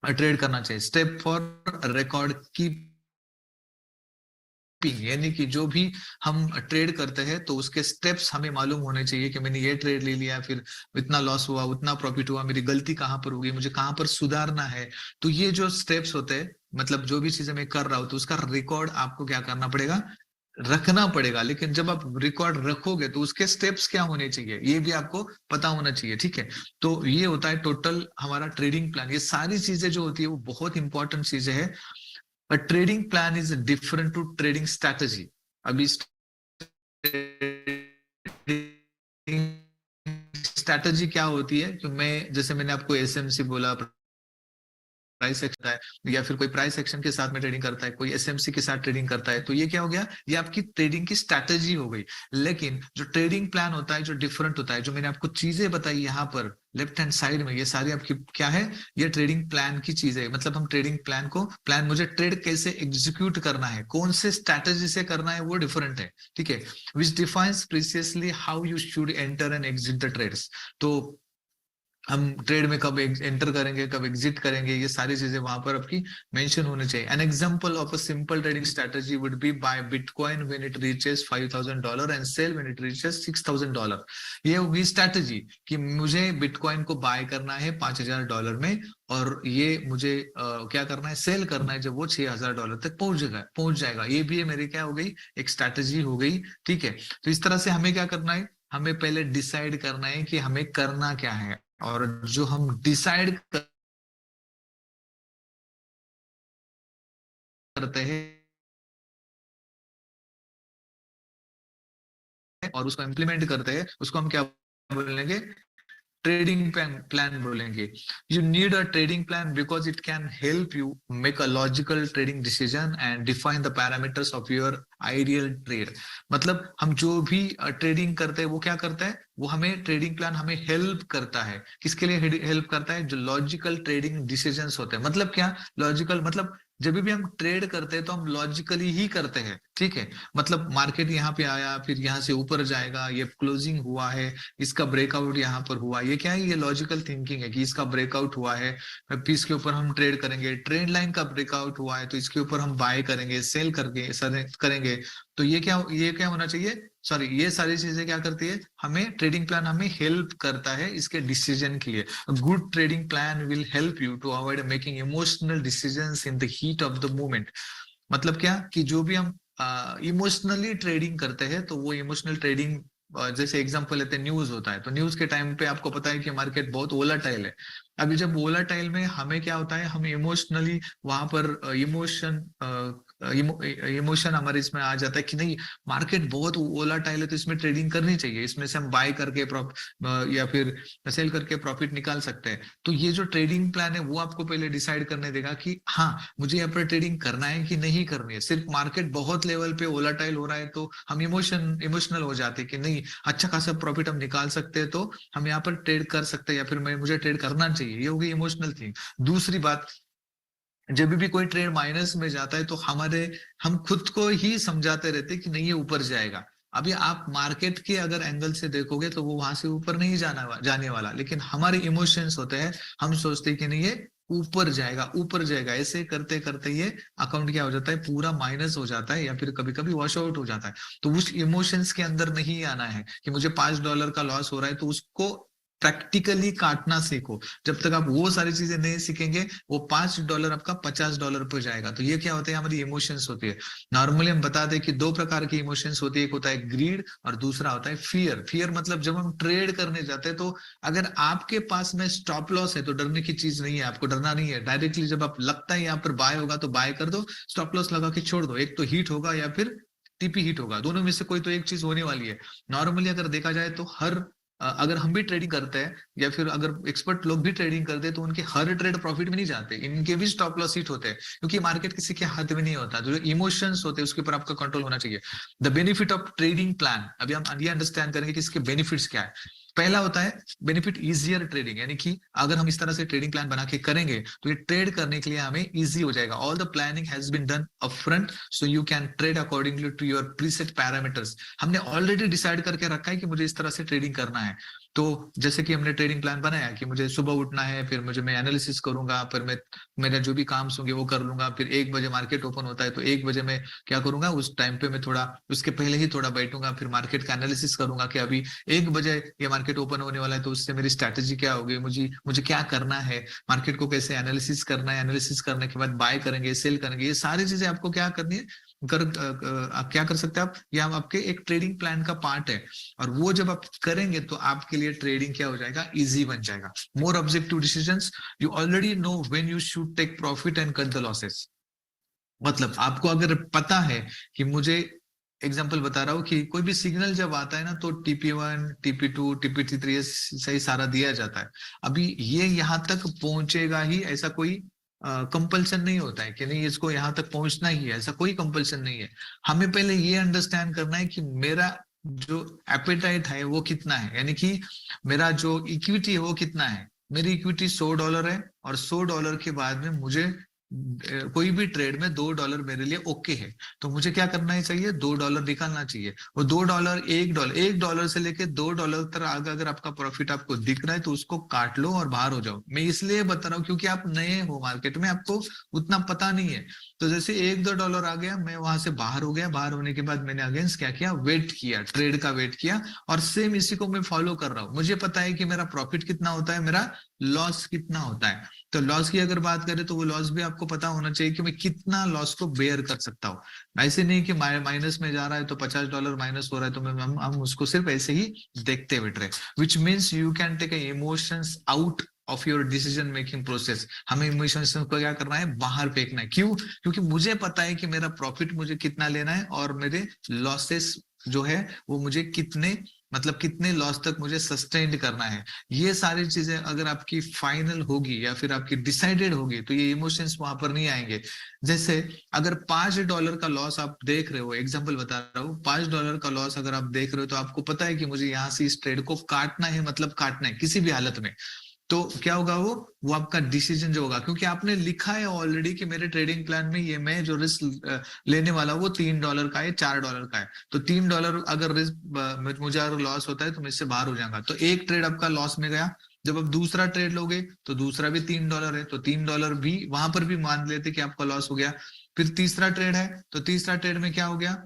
ट्रेड करना चाहिए। स्टेप फॉर रिकॉर्ड की, यानी कि जो भी हम ट्रेड करते हैं तो उसके स्टेप्स हमें मालूम होने चाहिए कि मैंने ये ट्रेड ले लिया, फिर इतना लॉस हुआ, उतना प्रॉफिट हुआ, मेरी गलती कहाँ पर होगी, मुझे कहाँ पर सुधारना है। तो ये जो स्टेप्स होते हैं, मतलब जो भी चीजें मैं कर रहा हूँ तो उसका रिकॉर्ड आपको क्या करना पड़ेगा, रखना पड़ेगा। लेकिन जब आप रिकॉर्ड रखोगे तो उसके स्टेप्स क्या होने चाहिए ये भी आपको पता होना चाहिए। ठीक है, तो ये होता है टोटल हमारा ट्रेडिंग प्लान। ये सारी चीजें जो होती है वो बहुत इंपॉर्टेंट चीजें है। A trading plan is different to trading strategy. अभी स्ट्रैटेजी क्या होती है, कि मैं जैसे मैंने आपको एसएमसी बोला, प्राइस एक्शन है, या फिर कोई प्राइस एक्शन के साथ में ट्रेडिंग करता है, कोई एसएमसी के साथ ट्रेडिंग करता है, तो ये क्या हो गया, ये आपकी ट्रेडिंग की स्ट्रैटेजी हो गई। लेकिन जो ट्रेडिंग प्लान होता है, जो डिफरेंट होता है, जो मैंने आपको चीजें बताई यहाँ पर लेफ्ट हैंड साइड में, ये सारी आपकी क्या है, ये ट्रेडिंग प्लान की चीजें है। मतलब हम ट्रेडिंग प्लान को, प्लान मुझे ट्रेड कैसे एग्जीक्यूट करना है, कौन से स्ट्रैटेजी से करना है, वो डिफरेंट है। ठीक है, which defines precisely how you should enter and exit the trades. तो हम ट्रेड में कब एंटर करेंगे, कब एग्जिट करेंगे, ये सारी चीजें वहां पर आपकी मेंशन होनी चाहिए। An example of a simple trading strategy would be buy bitcoin when it reaches $5,000 and sell when it reaches $6,000। ये होगी स्ट्रेटजी कि मुझे बिटकॉइन को बाय करना है $5,000 में, और ये मुझे क्या करना है, सेल करना है जब वो $6,000 तक पहुंच जाएगा। ये भी है मेरी क्या हो गई, एक स्ट्रेटजी हो गई। ठीक है, तो इस तरह से हमें क्या करना है, हमें पहले डिसाइड करना है कि हमें करना क्या है, और जो हम डिसाइड करते हैं और उसको इम्प्लीमेंट करते हैं, उसको हम क्या बोलेंगे, ट्रेडिंग प्लान बोलेंगे। You need a trading plan because it can help you make a logical trading decision and define the parameters of your ideal trade. मतलब हम जो भी ट्रेडिंग करते हैं वो क्या करता है, वो हमें ट्रेडिंग प्लान हमें हेल्प करता है। किसके लिए हेल्प करता है, जो लॉजिकल ट्रेडिंग डिसीजंस होते हैं। मतलब क्या लॉजिकल, मतलब जब भी हम ट्रेड करते हैं तो हम लॉजिकली ही करते हैं। ठीक है, मतलब मार्केट यहाँ पे आया, फिर यहाँ से ऊपर जाएगा, ये क्लोजिंग हुआ है, इसका ब्रेकआउट यहाँ पर हुआ, ये क्या है, ये लॉजिकल थिंकिंग है कि इसका ब्रेकआउट हुआ है, फिर इसके ऊपर हम ट्रेड करेंगे। ट्रेंड लाइन का ब्रेकआउट हुआ है तो इसके ऊपर हम बाय करेंगे, सेल करके करेंगे। तो ये क्या होना चाहिए, सॉरी, ये सारी चीजें क्या करती है, हमें ट्रेडिंग प्लान हमें हेल्प करता है इसके डिसीजन के लिए। Good trading plan will help you to avoid making emotional decisions in the heat of the moment. मतलब क्या, कि जो भी हम इमोशनली ट्रेडिंग करते हैं, तो वो इमोशनल ट्रेडिंग, जैसे एग्जांपल लेते हैं, न्यूज होता है, तो न्यूज के टाइम पे आपको पता है कि मार्केट बहुत वोलेटाइल है, अभी जब वोलाटाइल में हमें क्या होता है, हम इमोशनली वहां पर इमोशन हमारे इसमें आ जाता है कि नहीं मार्केट बहुत वोलाटाइल है तो इसमें ट्रेडिंग करनी चाहिए, इसमें से हम बाय करके या फिर सेल करके प्रॉफिट निकाल सकते हैं। तो ये जो ट्रेडिंग प्लान है वो आपको पहले डिसाइड करने देगा कि हाँ मुझे यहाँ पर ट्रेडिंग करना है कि नहीं करनी है। सिर्फ मार्केट बहुत लेवल पे वोलाटाइल हो रहा है तो हम इमोशनल हो जाते हैं कि नहीं अच्छा खासा प्रॉफिट हम निकाल सकते हैं, तो हम यहाँ पर ट्रेड कर सकते हैं या फिर मैं मुझे ट्रेड करना चाहिए, ये होगी इमोशनल थिंग। दूसरी बात, जब भी कोई ट्रेड माइनस में जाता है तो हम खुद को ही समझाते रहते हैं कि नहीं ये ऊपर जाएगा। अभी आप मार्केट के अगर एंगल से देखोगे तो वो वहां से ऊपर नहीं जाने वाला, लेकिन हमारे इमोशंस होते हैं, हम सोचते हैं कि नहीं ये ऊपर जाएगा ऊपर जाएगा, ऐसे करते करते ये अकाउंट क्या हो जाता है पूरा माइनस हो जाता है या फिर कभी कभी वॉश आउट हो जाता है। तो उस इमोशंस के अंदर नहीं आना है कि मुझे $5 का लॉस हो रहा है, तो उसको प्रैक्टिकली काटना सीखो। जब तक आप वो सारी चीजें नहीं सीखेंगे वो $5 आपका $50 पर जाएगा। तो ये क्या होता है, हमारी इमोशंस होती है। नॉर्मली हम बता दें कि दो प्रकार की इमोशंस होती है, एक होता है ग्रीड और दूसरा होता है फियर। फियर मतलब जब हम ट्रेड करने जाते हैं तो अगर आपके पास में स्टॉप लॉस है तो डरने की चीज नहीं है, आपको डरना नहीं है। डायरेक्टली जब आप लगता है यहाँ पर बाय होगा तो बाय कर दो, स्टॉप लॉस लगा के छोड़ दो। एक तो हिट होगा या फिर टीपी हिट होगा, दोनों में से कोई तो एक चीज होने वाली है। नॉर्मली अगर देखा जाए तो अगर हम भी ट्रेडिंग करते हैं या फिर अगर एक्सपर्ट लोग भी ट्रेडिंग करते हैं तो उनके हर ट्रेड प्रॉफिट में नहीं जाते, इनके भी स्टॉप लॉस हिट होते हैं, क्योंकि मार्केट किसी के हाथ में नहीं होता। जो इमोशंस होते हैं उसके ऊपर आपका कंट्रोल होना चाहिए। The benefit of trading plan, अभी हम ये अंडरस्टैंड करेंगे कि इसके बेनिफिट्स क्या है। पहला होता है बेनिफिट इजियर ट्रेडिंग, यानी कि अगर हम इस तरह से ट्रेडिंग प्लान बना के करेंगे तो ये ट्रेड करने के लिए हमें इजी हो जाएगा। All the planning has been done upfront so you can trade accordingly to your preset parameters. हमने ऑलरेडी डिसाइड करके रखा है कि मुझे इस तरह से ट्रेडिंग करना है। तो जैसे कि हमने ट्रेडिंग प्लान बनाया कि मुझे सुबह उठना है, फिर मैं एनालिसिस करूंगा, फिर मैं मेरा जो भी काम होंगे वो कर लूंगा, फिर 1 बजे मार्केट ओपन होता है तो 1 बजे मैं क्या करूंगा, उस टाइम पे मैं थोड़ा उसके पहले ही थोड़ा बैठूंगा, फिर मार्केट का एनालिसिस करूंगा कि अभी 1 बजे ये मार्केट ओपन होने वाला है तो उससे मेरी स्ट्रैटेजी क्या होगी, मुझे मुझे क्या करना है, मार्केट को कैसे एनालिसिस करना है, एनालिसिस करने के बाद बाय करेंगे सेल करेंगे, ये सारी चीजें आपको क्या करनी है, आप क्या कर सकते हैं, आप ये आपके एक ट्रेडिंग प्लान का पार्ट है। और वो जब आप करेंगे तो आपके लिए ट्रेडिंग क्या हो जाएगा, इजी बन जाएगा। More objective decisions, you already know when you should take profit and cut the losses. मतलब आपको अगर पता है कि मुझे, एग्जांपल बता रहा हूँ कि कोई भी सिग्नल जब आता है ना तो TP1 TP2 TP3 सही सारा दिया जाता है। अभी ये यहाँ तक पहुंचेगा ही, ऐसा कोई कंपल्सन नहीं होता है कि नहीं इसको यहाँ तक पहुंचना ही है, ऐसा कोई कंपल्सन नहीं है। हमें पहले ये अंडरस्टैंड करना है कि मेरा जो एपेटाइट है वो कितना है, यानी कि मेरा जो इक्विटी है वो कितना है। मेरी इक्विटी $100 है और $100 के बाद में मुझे कोई भी ट्रेड में $2 मेरे लिए ओके है, तो मुझे क्या करना ही चाहिए, $2 निकालना चाहिए। वो $2, $1 से लेके $2 तक अगर आपका प्रॉफिट आपको दिख रहा है तो उसको काट लो और बाहर हो जाओ। मैं इसलिए बता रहा हूँ क्योंकि आप नए हो मार्केट में, आपको उतना पता नहीं है। तो जैसे $1-2 आ गया, मैं वहां से बाहर हो गया, बाहर होने के बाद मैंने अगेंस्ट क्या किया, वेट किया, ट्रेड का वेट किया, और सेम इसी को मैं फॉलो कर रहा हूँ। मुझे पता है कि मेरा प्रॉफिट कितना होता है, मेरा लॉस कितना होता है। तो लॉस की अगर बात करें तो वो लॉस भी आपको पता होना चाहिए कि मैं कितना लॉस को बेयर कर सकता हूँ। ऐसे नहीं कि माइनस में जा रहा है तो $50 माइनस हो रहा है तो हम उसको सिर्फ ऐसे ही देखते बैठ रहे, which means you can take emotions out of your decision making process. हमें इमोशंस को क्या करना है, बाहर फेंकना है। क्यों? क्योंकि मुझे पता है कि मेरा प्रॉफिट मुझे कितना लेना है और मेरे लॉसेस जो है वो मुझे कितने लॉस तक मुझे सस्टेन करना है। ये सारी चीजें अगर आपकी फाइनल होगी या फिर आपकी डिसाइडेड होगी तो ये इमोशंस वहां पर नहीं आएंगे। जैसे अगर $5 का लॉस आप देख रहे हो, एग्जांपल बता रहा हूँ, $5 का लॉस अगर आप देख रहे हो तो आपको पता है कि मुझे यहाँ से इस ट्रेड को काटना है, मतलब काटना है किसी भी हालत में। तो क्या होगा, वो आपका डिसीजन जो होगा, क्योंकि आपने लिखा है ऑलरेडी कि मेरे ट्रेडिंग प्लान में ये मैं जो रिस्क लेने वाला वो $3 का है, $4 का है। तो $3 अगर रिस्क मुझे अगर लॉस होता है तो मैं इससे बाहर हो जाऊंगा, तो एक ट्रेड आपका लॉस में गया। जब आप दूसरा ट्रेड लोगे तो दूसरा भी $3 है, तो $3 भी वहां पर भी मान लेते कि आपका लॉस हो गया। फिर तीसरा ट्रेड है तो तीसरा ट्रेड में क्या हो गया,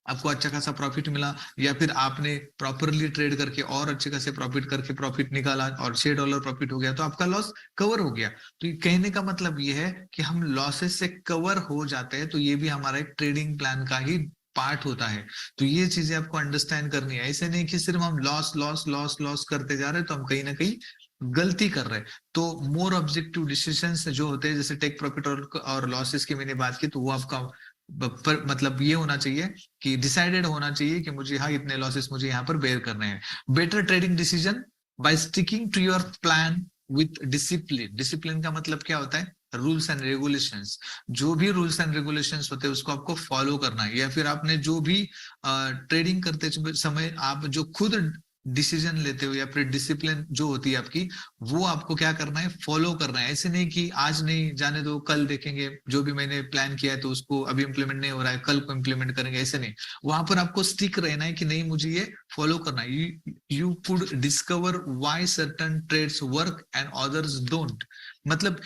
आपको अच्छा खासा प्रॉफिट मिला, या फिर आपने प्रॉपरली ट्रेड करके और अच्छे खासे प्रॉफिट करके प्रॉफिट निकाला और $6 प्रॉफिट हो गया, तो आपका लॉस कवर हो गया। तो कहने का मतलब ये है कि हम लॉसेस से कवर हो जाते हैं, तो ये भी हमारा एक ट्रेडिंग प्लान का ही पार्ट होता है। तो ये चीजें आपको अंडरस्टैंड करनी है। ऐसे नहीं कि सिर्फ हम लॉस लॉस लॉस लॉस करते जा रहे हैं तो हम कहीं ना कहीं गलती कर रहे हैं। तो मोर ऑब्जेक्टिव डिसीजंस जो होते हैं, जैसे टेक प्रॉफिट और लॉसेस की मैंने बात की, तो वो आपका मतलब ये होना चाहिए कि डिसाइडेड होना चाहिए कि मुझे हाँ इतने लॉसेस मुझे यहाँ पर बेयर करने हैं। Better trading decision by sticking to your plan with discipline. Discipline का मतलब क्या होता है? Rules and regulations. जो भी रूल्स एंड रेगुलेशंस होते हैं उसको आपको फॉलो करना है, या फिर आपने जो भी ट्रेडिंग करते समय आप जो खुद डिसीजन लेते हो, या फिर डिसिप्लिन जो होती है आपकी, वो आपको क्या करना है? फॉलो करना है। ऐसे नहीं कि आज नहीं, जाने दो, कल देखेंगे, जो भी मैंने प्लान किया है तो उसको अभी इंप्लीमेंट नहीं हो रहा है, कल को इंप्लीमेंट करेंगे, ऐसे नहीं। वहां पर आपको स्टिक रहना है कि नहीं, मुझे ये फॉलो करना है। You could discover why certain trades work and others don't. मतलब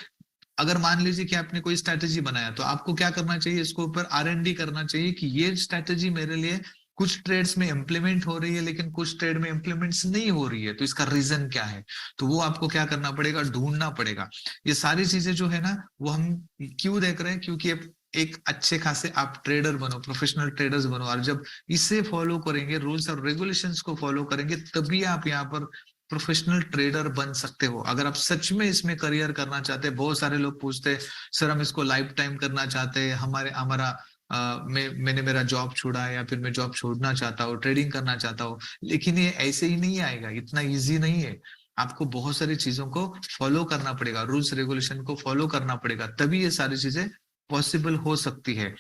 अगर मान लीजिए कि आपने कोई स्ट्रैटेजी बनाया, तो आपको क्या करना चाहिए? इसके ऊपर R&D करना चाहिए कि ये स्ट्रैटेजी मेरे लिए कुछ ट्रेड्स में इंप्लीमेंट हो रही है, लेकिन कुछ ट्रेड में इंप्लीमेंट्स नहीं हो रही है, तो इसका रीजन क्या है? तो वो आपको क्या करना पड़ेगा? ढूंढना पड़ेगा। ये सारी चीजें जो है ना, वो हम क्यों देख रहे हैं? क्योंकि एक अच्छे खासे आप ट्रेडर बनो, प्रोफेशनल ट्रेडर्स बनो, और जब इसे फॉलो करेंगे, रूल्स और रेगुलेशंस को फॉलो करेंगे, तभी आप यहाँ पर प्रोफेशनल ट्रेडर बन सकते हो। अगर आप सच में इसमें करियर करना चाहते हैं, बहुत सारे लोग पूछते हैं सर हम इसको लाइफ टाइम करना चाहते हैं, हमारा मैंने मेरा जॉब छोड़ा है, या फिर मैं जॉब छोड़ना चाहता हूँ, ट्रेडिंग करना चाहता हूँ। लेकिन ये ऐसे ही नहीं आएगा, इतना इजी नहीं है। आपको बहुत सारी चीजों को फॉलो करना पड़ेगा, रूल्स रेगुलेशन को फॉलो करना पड़ेगा, तभी ये सारी चीजें पॉसिबल हो सकती है।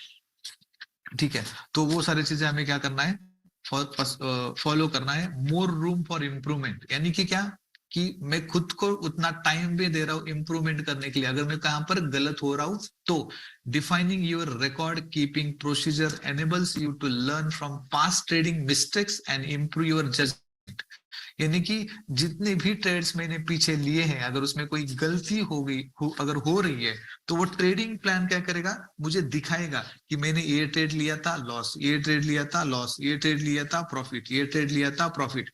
ठीक है, तो वो सारी चीजें हमें क्या करना है? फॉलो करना है। मोर रूम फॉर इम्प्रूवमेंट, यानी कि क्या? कि मैं खुद को उतना टाइम भी दे रहा हूँ इम्प्रूवमेंट करने के लिए, अगर मैं कहां पर गलत हो रहा हूं तो। Defining your record keeping procedure enables you to learn from past trading mistakes and improve your judgement. यानी कि जितने भी ट्रेड्स मैंने पीछे लिए हैं, अगर उसमें कोई गलती हो गई अगर हो रही है, तो वो ट्रेडिंग प्लान क्या करेगा? मुझे दिखाएगा कि मैंने ये ट्रेड लिया था लॉस, ये ट्रेड लिया था लॉस, ये ट्रेड लिया था प्रॉफिट, ये ट्रेड लिया था प्रॉफिट।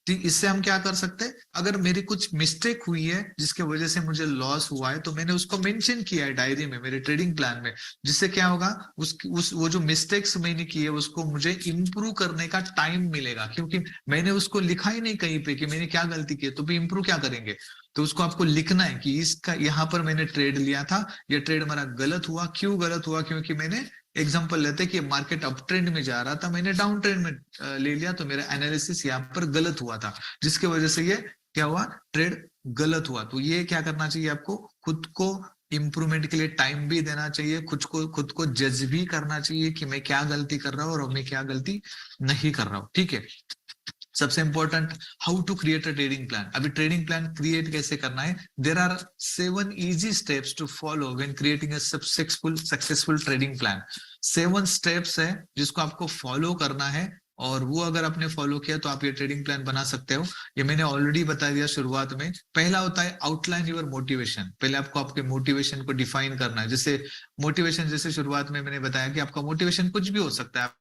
तो इससे हम क्या कर सकते हैं? अगर मेरी कुछ मिस्टेक हुई है जिसके वजह से मुझे लॉस हुआ है, तो मैंने उसको मेंशन किया है डायरी में, मेरे ट्रेडिंग प्लान में, जिससे क्या होगा? उस वो जो मिस्टेक्स मैंने की है उसको मुझे इंप्रूव करने का टाइम मिलेगा, क्योंकि मैंने उसको लिखा ही नहीं कहीं पे कि मैंने क्या गलती की है, तो भी इंप्रूव क्या करेंगे? तो उसको आपको लिखना है कि इसका यहाँ पर मैंने ट्रेड लिया था, ये ट्रेड मेरा गलत हुआ। क्यों गलत हुआ? क्योंकि मैंने एग्जांपल लेते कि मार्केट अप ट्रेंड में जा रहा था, मैंने डाउन ट्रेंड में ले लिया, तो मेरा एनालिसिस यहाँ पर गलत हुआ था, जिसकी वजह से ये क्या हुआ? ट्रेड गलत हुआ। तो ये क्या करना चाहिए आपको? खुद को इंप्रूवमेंट के लिए टाइम भी देना चाहिए, खुद को जज भी करना चाहिए कि मैं क्या गलती कर रहा हूँ और मैं क्या गलती नहीं कर रहा हूँ। ठीक है, सबसे important, how to create a trading plan. अभी ट्रेडिंग प्लान क्रिएट कैसे करना है? There are 7 easy steps to follow when creating a successful trading plan. 7 steps है जिसको आपको फॉलो करना है, और वो अगर आपने फॉलो किया तो आप ये ट्रेडिंग प्लान बना सकते हो। ये मैंने ऑलरेडी बता दिया शुरुआत में। पहला होता है आउटलाइन योर मोटिवेशन। पहले आपको आपके मोटिवेशन को डिफाइन करना है। जैसे मोटिवेशन, जैसे शुरुआत में मैंने बताया कि आपका मोटिवेशन कुछ भी हो सकता है।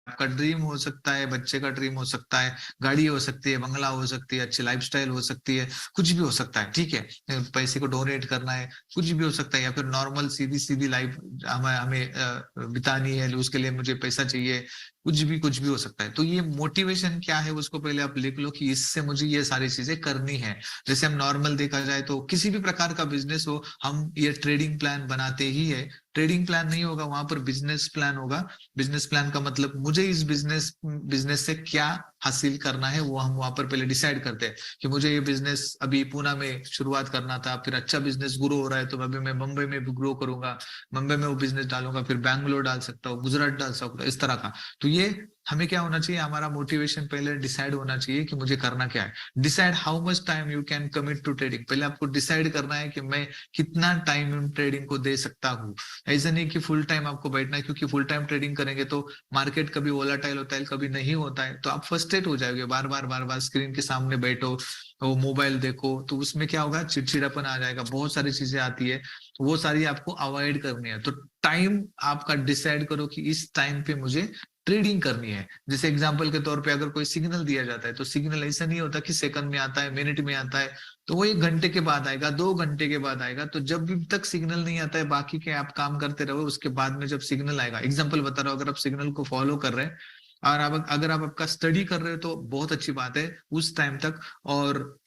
आपका ड्रीम हो सकता है, बच्चे का ड्रीम हो सकता है, गाड़ी हो सकती है, बंगला हो सकती है, अच्छी लाइफस्टाइल हो सकती है, कुछ भी हो सकता है। ठीक है, पैसे को डोनेट करना है, कुछ भी हो सकता है, या फिर नॉर्मल सीधी सीधी लाइफ हमें हमें बितानी है, उसके लिए मुझे पैसा चाहिए, कुछ भी हो सकता है। तो ये मोटिवेशन क्या है उसको पहले आप लिख लो कि इससे मुझे ये सारी चीजें करनी है। जैसे हम नॉर्मल देखा जाए तो किसी भी प्रकार का बिजनेस हो, हम ये ट्रेडिंग प्लान बनाते ही है। ट्रेडिंग प्लान नहीं होगा, वहां पर बिजनेस प्लान होगा। बिजनेस प्लान का मतलब मुझे इस बिजनेस से क्या हासिल करना है, वो हम वहां पर पहले डिसाइड करते हैं कि मुझे ये बिजनेस अभी पुणे में शुरुआत करना था, फिर अच्छा बिजनेस ग्रो हो रहा है तो अभी मैं मुंबई में भी ग्रो करूंगा, मुंबई में वो बिजनेस डालूंगा, फिर बैंगलोर डाल सकता हूँ, गुजरात डाल सकता हूँ, इस तरह का। तो ये हमें क्या होना चाहिए? हमारा मोटिवेशन पहले डिसाइड होना चाहिए कि मुझे करना क्या है। Decide how much time you can commit to trading. पहले आपको डिसाइड करना है कि मैं कितना टाइम ट्रेडिंग को दे सकता हूँ। ऐसा नहीं कि फुल टाइम आपको बैठना है, क्योंकि फुल टाइम ट्रेडिंग करेंगे तो मार्केट कभी वोलाटाइल होता है, कभी नहीं होता है, तो आप फ्रस्ट्रेट हो जाओगे। बार बार स्क्रीन के सामने बैठो, वो मोबाइल देखो, तो उसमें क्या होगा? चिड़चिड़ापन आ जाएगा, बहुत सारी चीजें आती है, तो वो सारी आपको अवॉइड करनी है। तो टाइम आपका डिसाइड करो कि इस टाइम पे मुझे ट्रेडिंग करनी है। जैसे एग्जांपल के तौर पे अगर कोई सिग्नल दिया जाता है, तो सिग्नल ऐसा नहीं होता कि सेकंड में आता है, मिनट में आता है, तो वो 1 घंटे के बाद आएगा, 2 घंटे के बाद आएगा। तो जब भी तक सिग्नल नहीं आता है, बाकी के आप काम करते रहो, उसके बाद में जब सिग्नल आएगा, एग्जाम्पल बता रहा हूँ, अगर आप सिग्नल को फॉलो कर रहे हैं और आप अगर आप आपका स्टडी कर रहे हो तो बहुत अच्छी बात है उस टाइम तक। और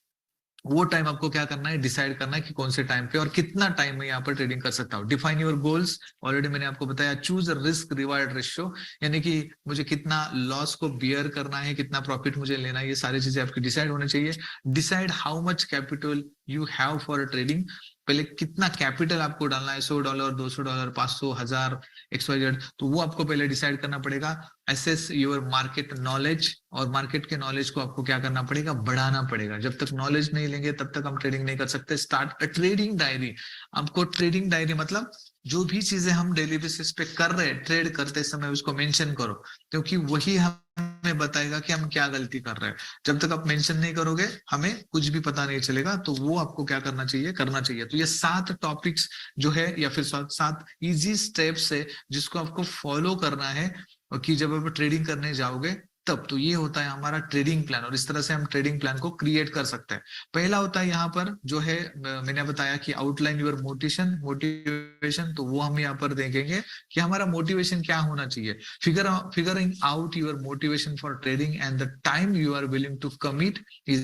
वो टाइम आपको क्या करना है, डिसाइड करना है कि कौन से टाइम पे और कितना टाइम में यहाँ पर ट्रेडिंग कर सकता हूँ। डिफाइन योर गोल्स, ऑलरेडी मैंने आपको बताया। चूज रिस्क रिवार्ड रेशियो, यानी कि मुझे कितना लॉस को बियर करना है, कितना प्रॉफिट मुझे लेना है, ये सारी चीजें आपकी डिसाइड होनी चाहिए। Decide how much capital you have for trading, पहले कितना कैपिटल आपको डालना है, $100, $200, 500, 1000, XYZ, तो वो आपको पहले डिसाइड करना पड़ेगा। असेस योर मार्केट नॉलेज, और मार्केट के नॉलेज को आपको क्या करना पड़ेगा, बढ़ाना पड़ेगा। जब तक नॉलेज नहीं लेंगे तब तक हम ट्रेडिंग नहीं कर सकते। स्टार्ट अ ट्रेडिंग डायरी, आपको ट्रेडिंग डायरी मतलब जो भी चीजें हम डेली बेसिस पे कर रहे हैं ट्रेड करते समय उसको मेंशन करो, क्योंकि वही हमें बताएगा कि हम क्या गलती कर रहे हैं। जब तक आप मेंशन नहीं करोगे हमें कुछ भी पता नहीं चलेगा। तो वो आपको क्या करना चाहिए, करना चाहिए। तो ये 7 टॉपिक्स जो है, या फिर 7 इजी स्टेप्स है जिसको आपको फॉलो करना है, और कि जब आप ट्रेडिंग करने जाओगे तब। तो ये होता है हमारा ट्रेडिंग प्लान, और इस तरह से हम ट्रेडिंग प्लान को क्रिएट कर सकते हैं। पहला होता है यहाँ पर जो है, मैंने बताया कि आउटलाइन योर मोटिवेशन, तो वो हम यहाँ पर देखेंगे कि हमारा मोटिवेशन क्या होना चाहिए। Figuring out your motivation for trading and the time you are willing to commit is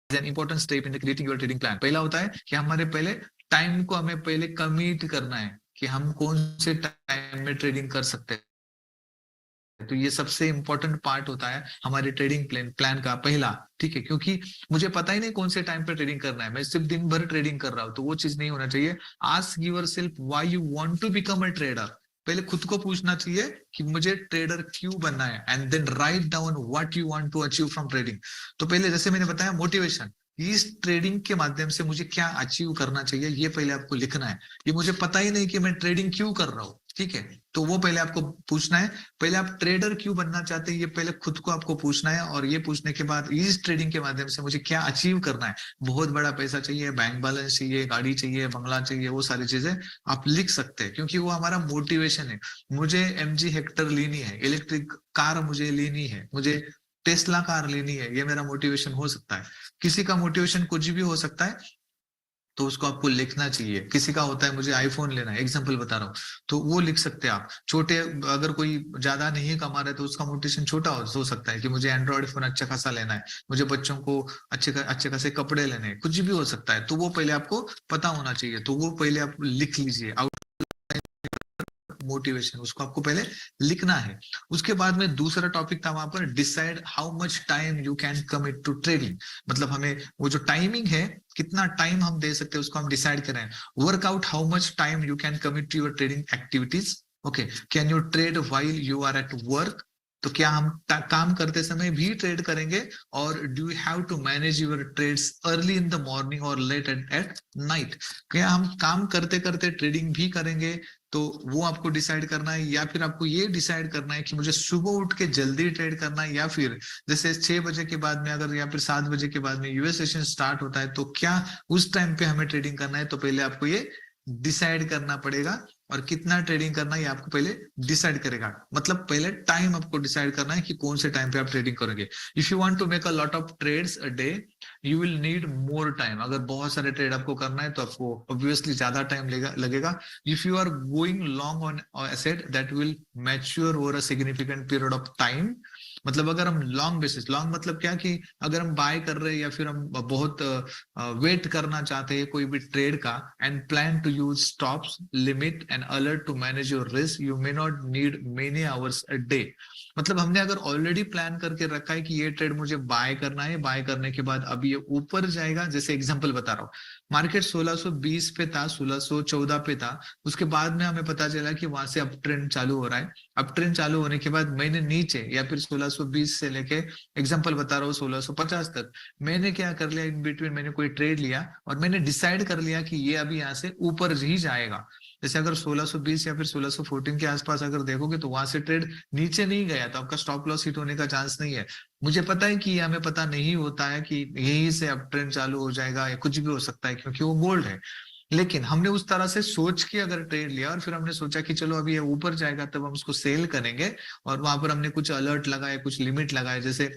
an important step in creating your trading plan. पहला होता है कि हमारे पहले टाइम को हमें पहले कमिट करना है कि हम कौन से टाइम में ट्रेडिंग कर सकते हैं। तो ये सबसे इंपॉर्टेंट पार्ट होता है हमारे ट्रेडिंग प्लान का पहला, ठीक है। क्योंकि मुझे पता ही नहीं कौन से टाइम पे ट्रेडिंग करना है, मैं सिर्फ दिन भर ट्रेडिंग कर रहा हूं, तो वो चीज नहीं होना चाहिए। Ask yourself why you want to become a trader, पहले खुद को पूछना चाहिए कि मुझे ट्रेडर क्यों बनना है, and then write down what you want to achieve from trading. तो पहले जैसे मैंने बताया मोटिवेशन, इस ट्रेडिंग के माध्यम से मुझे क्या अचीव करना चाहिए, ये पहले आपको लिखना है। ये मुझे पता ही नहीं कि मैं ट्रेडिंग क्यों कर रहा हूँ, ठीक है, तो वो पहले आपको पूछना है। पहले आप ट्रेडर क्यों बनना चाहते हैं ये पहले खुद को आपको पूछना है, और ये पूछने के बाद इस ट्रेडिंग के माध्यम से मुझे क्या अचीव करना है। बहुत बड़ा पैसा चाहिए, बैंक बैलेंस चाहिए, गाड़ी चाहिए, बंगला चाहिए, वो सारी चीजें आप लिख सकते हैं, क्योंकि वो हमारा मोटिवेशन है। मुझे MG हेक्टर लेनी है, इलेक्ट्रिक कार मुझे लेनी है, मुझे टेस्ला कार लेनी है, ये मेरा मोटिवेशन हो सकता है। किसी का मोटिवेशन कुछ भी हो सकता है, तो उसको आपको लिखना चाहिए। किसी का होता है मुझे आईफोन लेना है, एग्जांपल बता रहा हूँ, तो वो लिख सकते हैं आप। छोटे, अगर कोई ज्यादा नहीं कमा रहा है तो उसका मोटिवेशन छोटा हो सकता है कि मुझे एंड्रॉइड फोन अच्छा खासा लेना है, मुझे बच्चों को अच्छे खासे कपड़े लेने हैं, कुछ भी हो सकता है। तो वो पहले आपको पता होना चाहिए, तो वो पहले आप लिख लीजिए। मोटिवेशन, उसको आपको पहले लिखना है। उसके बाद में दूसरा टॉपिक था वहां पर, decide how much time you can commit to trading, मतलब हमें वो जो टाइमिंग है, कितना टाइम हम दे सकते हैं उसको हम डिसाइड करें। Work out how much time you can commit to your trading activities. Okay, can you trade while you are at work, तो क्या हम काम करते समय भी ट्रेड करेंगे, और do you have to manage your trades early in the morning और लेट एट नाइट, क्या हम काम करते करते ट्रेडिंग भी करेंगे, तो वो आपको डिसाइड करना है। या फिर आपको ये डिसाइड करना है कि मुझे सुबह उठ के जल्दी ट्रेड करना है, या फिर जैसे 6 बजे के बाद में अगर, या फिर 7 बजे के बाद में यूएस सेशन स्टार्ट होता है, तो क्या उस टाइम पे हमें ट्रेडिंग करना है। तो पहले आपको ये डिसाइड करना पड़ेगा, और कितना ट्रेडिंग करना है ये आपको पहले डिसाइड करेगा। मतलब पहले टाइम आपको डिसाइड करना है कि कौन से टाइम पे आप ट्रेडिंग करोगे। If you want to make a lot of trades a day you will need more time, अगर बहुत सारे ट्रेड आपको करना है तो आपको ऑब्वियसली ज्यादा टाइम लगेगा। If you are going long on asset that will mature over a significant period of time, मतलब अगर हम लॉन्ग बेसिस, लॉन्ग मतलब क्या कि अगर हम बाय कर रहे हैं या फिर हम बहुत वेट करना चाहते हैं कोई भी ट्रेड का, and plan to use stops, limit and alert to manage your risk, you may not need many hours a day. मतलब हमने अगर ऑलरेडी प्लान करके रखा है कि ये ट्रेड मुझे बाय करना है, बाय करने के बाद अभी ये ऊपर जाएगा, जैसे एग्जांपल बता रहा हूँ, मार्केट 1620 पे था, 1614 पे था, उसके बाद में हमें पता चला कि वहां से अप ट्रेंड चालू हो रहा है। अप ट्रेंड चालू होने के बाद मैंने नीचे, या फिर 1620 से लेके एग्जांपल बता रहा हूँ 1650 तक, मैंने क्या कर लिया, इन बिटवीन मैंने कोई ट्रेड लिया, और मैंने डिसाइड कर लिया कि ये अभी यहाँ से ऊपर ही जाएगा। जैसे अगर 1620 या फिर 1614 के आसपास अगर देखोगे तो वहां से ट्रेड नीचे नहीं गया, तो आपका स्टॉप लॉस हिट होने का चांस नहीं है। मुझे पता है कि हमें पता नहीं होता है कि यहीं से अप ट्रेंड चालू हो जाएगा, या कुछ भी हो सकता है, क्योंकि वो गोल्ड है। लेकिन हमने उस तरह से सोच के अगर ट्रेड लिया, और फिर हमने सोचा कि चलो अभी ये ऊपर जाएगा तब हम उसको सेल करेंगे, और वहां पर हमने कुछ अलर्ट लगाए, कुछ लिमिट लगाए, जैसे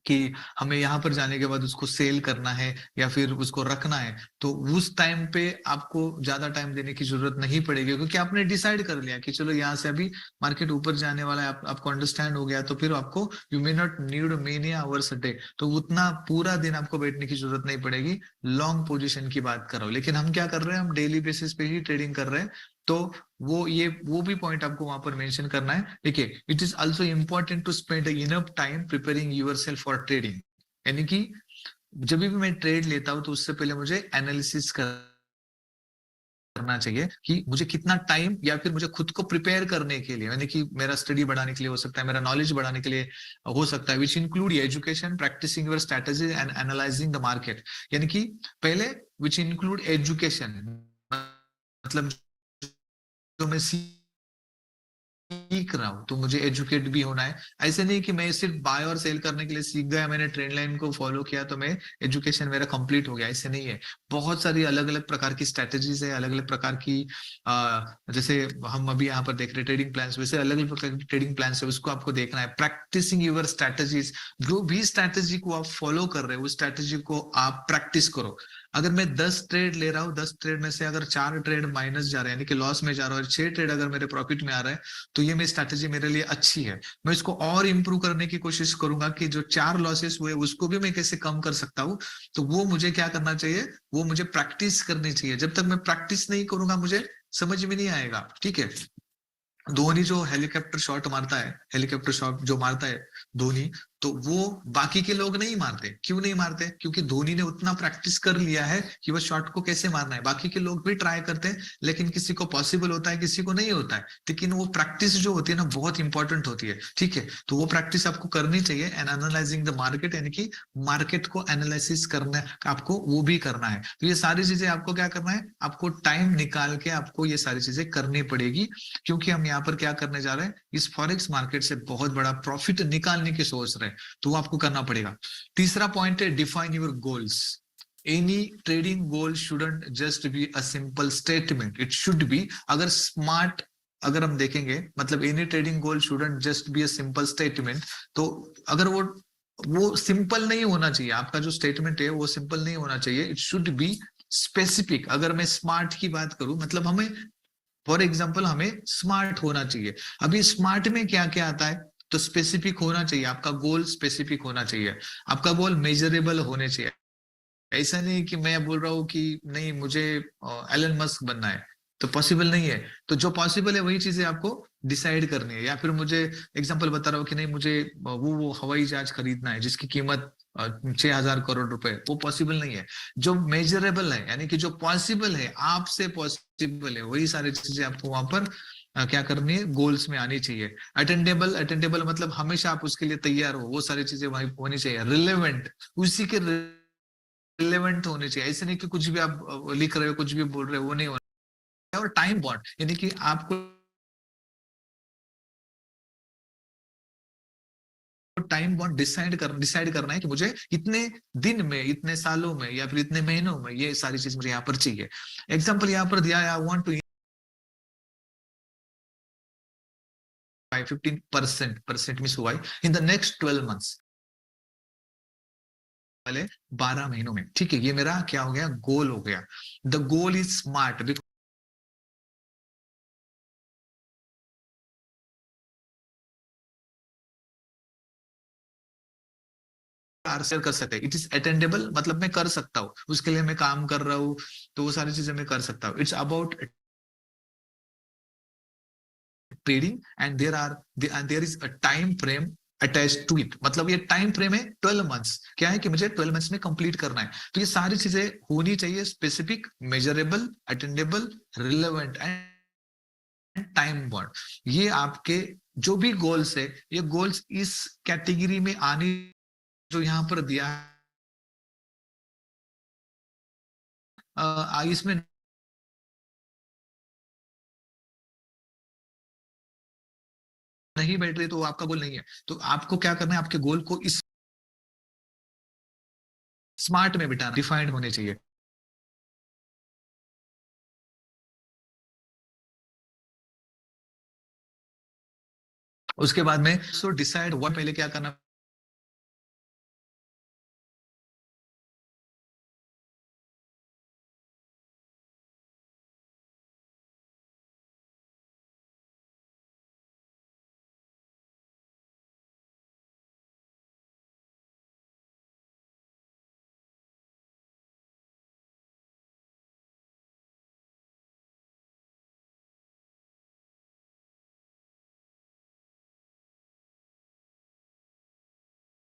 कि हमें यहाँ पर जाने के बाद उसको सेल करना है या फिर उसको रखना है, तो उस टाइम पे आपको ज्यादा टाइम देने की जरूरत नहीं पड़ेगी, क्योंकि आपने डिसाइड कर लिया कि चलो यहाँ से अभी मार्केट ऊपर जाने वाला है, आपको अंडरस्टैंड हो गया, तो फिर आपको you may not need many hours a day, तो उतना पूरा दिन आपको बैठने की जरूरत नहीं पड़ेगी। लॉन्ग पोजिशन की बात कर रहा हूँ, लेकिन हम क्या कर रहे हैं, हम डेली बेसिस पे ही ट्रेडिंग कर रहे हैं। तो वो भी पॉइंट आपको वहां पर मेंशन करना है। देखिए, it is also important to spend enough time preparing yourself for trading, यानी कि जब भी मैं ट्रेड लेता हूं तो उससे पहले मुझे एनालिसिस करना चाहिए कि मुझे कितना टाइम, या फिर मुझे खुद को प्रिपेयर करने के लिए, यानी कि मेरा स्टडी बढ़ाने के लिए हो सकता है, मेरा नॉलेज बढ़ाने के लिए हो सकता है, which include education, practising your strategy and analysing the market. यानी कि पहले विच इंक्लूड एजुकेशन, मतलब जो मैं सीख रहा हूँ तो मुझे एजुकेट भी होना है। ऐसे नहीं कि मैं सिर्फ बाय और सेल करने के लिए सीख गया, मैंने ट्रेंड लाइन को फॉलो किया तो मैं एजुकेशन मेरा कंप्लीट हो गया, ऐसे नहीं है। बहुत सारी अलग अलग प्रकार की स्ट्रेटेजीज है, अलग अलग प्रकार की जैसे हम अभी यहाँ पर देख रहे हैं ट्रेडिंग प्लान्स, वैसे अलग अलग प्रकार की ट्रेडिंग प्लान्स है, उसको आपको देखना है। प्रैक्टिसिंग यूर स्ट्रेटेजीज, जो भी स्ट्रेटेजी को आप फॉलो कर रहे हो उस स्ट्रेटेजी को आप प्रैक्टिस करो। अगर मैं 10 ट्रेड ले रहा हूँ, 10 ट्रेड में से अगर 4 ट्रेड माइनस जा रहे हैं, यानी कि लॉस में जा रहा है, और 6 ट्रेड अगर मेरे प्रॉफिट में आ रहा है, तो ये मेरी स्ट्रैटेजी मेरे लिए अच्छी है। मैं इसको और इंप्रूव करने की कोशिश करूंगा कि जो 4 लॉसेस हुए उसको भी मैं कैसे कम कर सकता हूँ। तो वो मुझे क्या करना चाहिए, वो मुझे प्रैक्टिस करनी चाहिए। जब तक मैं प्रैक्टिस नहीं करूंगा मुझे समझ में नहीं आएगा। ठीक है, धोनी जो हेलीकॉप्टर शॉट मारता है, हेलीकॉप्टर शॉट जो मारता है धोनी, तो वो बाकी के लोग नहीं मारते। क्यों नहीं मारते? क्योंकि धोनी ने उतना प्रैक्टिस कर लिया है कि वो शॉट को कैसे मारना है। बाकी के लोग भी ट्राई करते हैं, लेकिन किसी को पॉसिबल होता है, किसी को नहीं होता है। लेकिन वो प्रैक्टिस जो होती है ना, बहुत इंपॉर्टेंट होती है। ठीक है, तो वो प्रैक्टिस आपको करनी चाहिए। एंड एनालाइजिंग द मार्केट, यानी कि मार्केट को एनालिसिस करना आपको, वो भी करना है। तो ये सारी चीजें आपको क्या करना है, आपको टाइम निकाल के आपको ये सारी चीजें करनी पड़ेगी, क्योंकि हम यहाँ पर क्या करने जा रहे हैं, इस फॉरेक्स मार्केट से बहुत बड़ा प्रॉफिट निकालने की सोच रहे हैं, तो वो आपको करना पड़ेगा। तीसरा पॉइंट है define your goals. Any trading goal shouldn't just be a simple statement, it should be, अगर स्मार्ट, अगर हम देखेंगे, मतलब any trading goal shouldn't just be a simple statement, तो अगर वो सिंपल नहीं होना चाहिए, आपका जो स्टेटमेंट है वो सिंपल नहीं होना चाहिए, इट शुड बी स्पेसिफिक। अगर मैं स्मार्ट की बात करूं, मतलब हमें, फॉर एग्जाम्पल, हमें स्मार्ट होना चाहिए। अभी स्मार्ट में क्या क्या आता है, तो स्पेसिफिक होना चाहिए, आपका गोल स्पेसिफिक होना चाहिए, आपका गोल मेजरेबल होने चाहिए। ऐसा नहीं कि मैं बोल रहा हूँ कि नहीं मुझे एलन मस्क बनना है, तो पॉसिबल नहीं है। तो जो पॉसिबल है वही चीजें आपको डिसाइड करनी है। या फिर मुझे एग्जांपल बता रहा हूँ कि नहीं मुझे वो हवाई जहाज खरीदना है जिसकी कीमत 6,000 करोड़ रुपए, वो पॉसिबल नहीं है। जो मेजरेबल है, यानी कि जो पॉसिबल है, आपसे पॉसिबल है, वही सारी चीजें आपको वहां पर क्या करनी है, गोल्स में आनी चाहिए। अटेंडेबल, अटेंडेबल मतलब हमेशा आप उसके लिए तैयार हो, वो सारी चीजें वहीं होनी चाहिए। रिलेवेंट, उसी के रिलेवेंट होने चाहिए। ऐसे नहीं कि कुछ भी आप लिख रहे हो, कुछ भी बोल रहे हो, वो नहीं होना है। और टाइम बॉन्ड, यानी कि आपको टाइम बॉन्ड डिसाइड करना है कि मुझे इतने दिन में, इतने सालों में, या फिर इतने महीनों में ये सारी चीज मुझे यहाँ पर चाहिए। एग्जाम्पल यहाँ पर दिया है, I want to 15% percent miss हुआ है इन द नेक्स्ट 12 मंथ्स, वाले 12 महीनों में। ठीक है, ये मेरा क्या हो गया, गोल हो गया। The goal is smart, share कर सकते हैं। इट इज अटेंडेबल, मतलब मैं कर सकता हूँ, उसके लिए मैं काम कर रहा हूँ, तो वो सारी चीजें मैं कर सकता हूँ। It's about trading and there is a time frame attach to it, मतलब ये टाइम फ्रेम है 12 मंथ्स। क्या है कि मुझे 12 मंथ्स में कंप्लीट करना है। तो ये सारी चीजें होनी चाहिए, specific, measurable, attainable, relevant and time bound. ये आपके जो भी गोल्स है, ये गोल्स इस कैटेगरी में आने, जो यहाँ पर दिया है, इसमें नहीं बैठ रही तो वो आपका गोल नहीं है। तो आपको क्या करना है, आपके गोल को इस स्मार्ट में बिठाना, डिफाइंड होने चाहिए। उसके बाद में सो डिसाइड व्हाट, पहले क्या करना